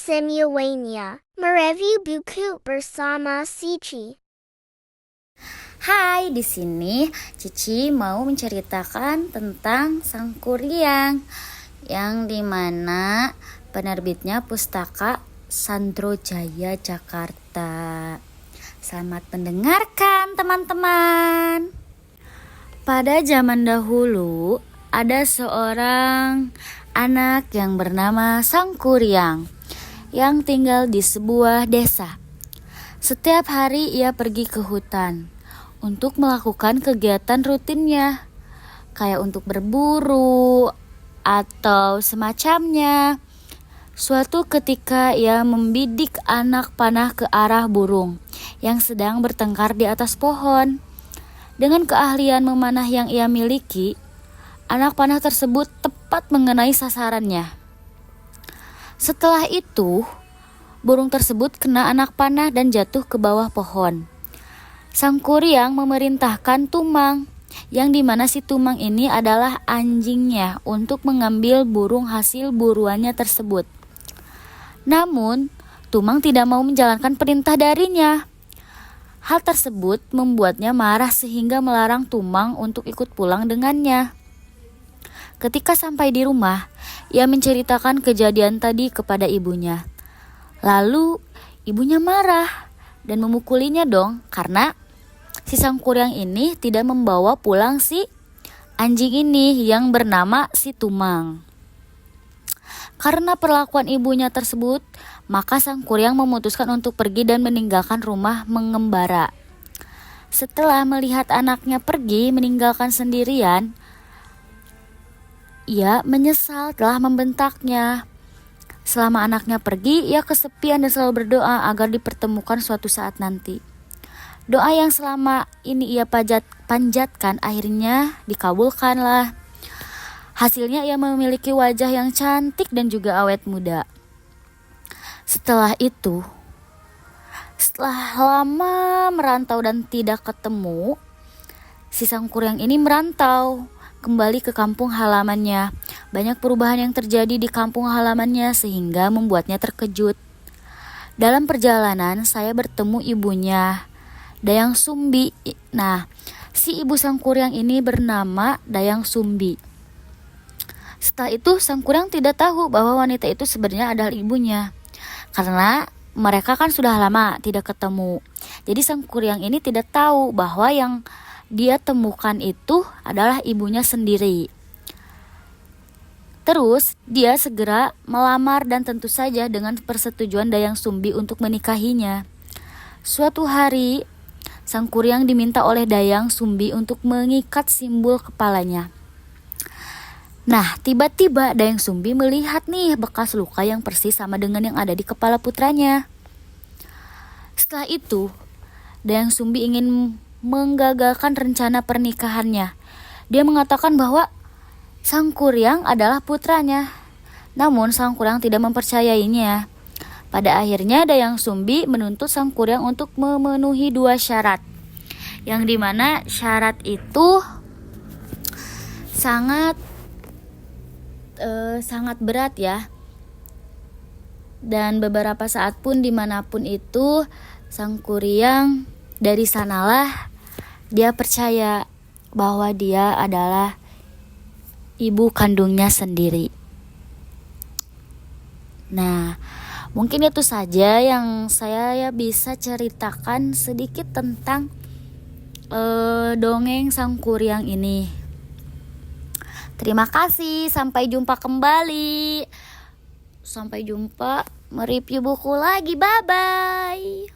semuanya, mereview buku bersama Cici. Hai, di sini Cici mau menceritakan tentang Sang Kuryang yang dimana penerbitnya Pustaka Sandro Jaya Jakarta. Selamat mendengarkan teman-teman. Pada zaman dahulu ada seorang anak yang bernama Sang Kuryang yang tinggal di sebuah desa. Setiap hari ia pergi ke hutan untuk melakukan kegiatan rutinnya, kayak untuk berburu atau semacamnya. Suatu ketika ia membidik anak panah ke arah burung yang sedang bertengkar di atas pohon. Dengan keahlian memanah yang ia miliki, anak panah tersebut tepat mengenai sasarannya. Setelah itu, burung tersebut kena anak panah dan jatuh ke bawah pohon. Sang Kuryang memerintahkan Tumang, yang dimana si Tumang ini adalah anjingnya, untuk mengambil burung hasil buruannya tersebut. Namun, Tumang tidak mau menjalankan perintah darinya. Hal tersebut membuatnya marah sehingga melarang Tumang untuk ikut pulang dengannya. Ketika sampai di rumah, ia menceritakan kejadian tadi kepada ibunya. Lalu, ibunya marah dan memukulinya dong karena si Sang Kuryang ini tidak membawa pulang si anjing ini yang bernama si Tumang. Karena perlakuan ibunya tersebut, maka Sang Kuryang memutuskan untuk pergi dan meninggalkan rumah mengembara. Setelah melihat anaknya pergi meninggalkan sendirian, ia menyesal telah membentaknya. Selama anaknya pergi, ia kesepian dan selalu berdoa agar dipertemukan suatu saat nanti. Doa yang selama ini ia panjatkan akhirnya dikabulkanlah. Hasilnya ia memiliki wajah yang cantik dan juga awet muda. Setelah itu, setelah lama merantau dan tidak ketemu, si Sang Kuryang ini merantau kembali ke kampung halamannya. Banyak perubahan yang terjadi di kampung halamannya sehingga membuatnya terkejut. Dalam perjalanan saya bertemu ibunya, Dayang Sumbi. Nah, si ibu Sang Kuryang ini bernama Dayang Sumbi. Setelah itu Sang Kuryang tidak tahu bahwa wanita itu sebenarnya adalah ibunya, karena mereka kan sudah lama tidak ketemu. Jadi Sang Kuryang ini tidak tahu bahwa yang dia temukan itu adalah ibunya sendiri. Terus dia segera melamar dan tentu saja dengan persetujuan Dayang Sumbi untuk menikahinya. Suatu hari Sang Kuryang diminta oleh Dayang Sumbi untuk mengikat simbol kepalanya. Nah, tiba-tiba Dayang Sumbi melihat nih bekas luka yang persis sama dengan yang ada di kepala putranya. Setelah itu, Dayang Sumbi ingin menggagalkan rencana pernikahannya. Dia mengatakan bahwa Sang Kuryang adalah putranya. Namun Sang Kuryang tidak mempercayainya. Pada akhirnya Dayang Sumbi menuntut Sang Kuryang untuk memenuhi 2 syarat. Yang dimana syarat itu sangat berat ya. Dan beberapa saat pun dimanapun itu Sang Kuryang dari sanalah dia percaya bahwa dia adalah ibu kandungnya sendiri. Nah, mungkin itu saja yang saya bisa ceritakan sedikit tentang dongeng Sang Kuryang ini. Terima kasih, sampai jumpa kembali. Sampai jumpa mereview buku lagi. Bye-bye.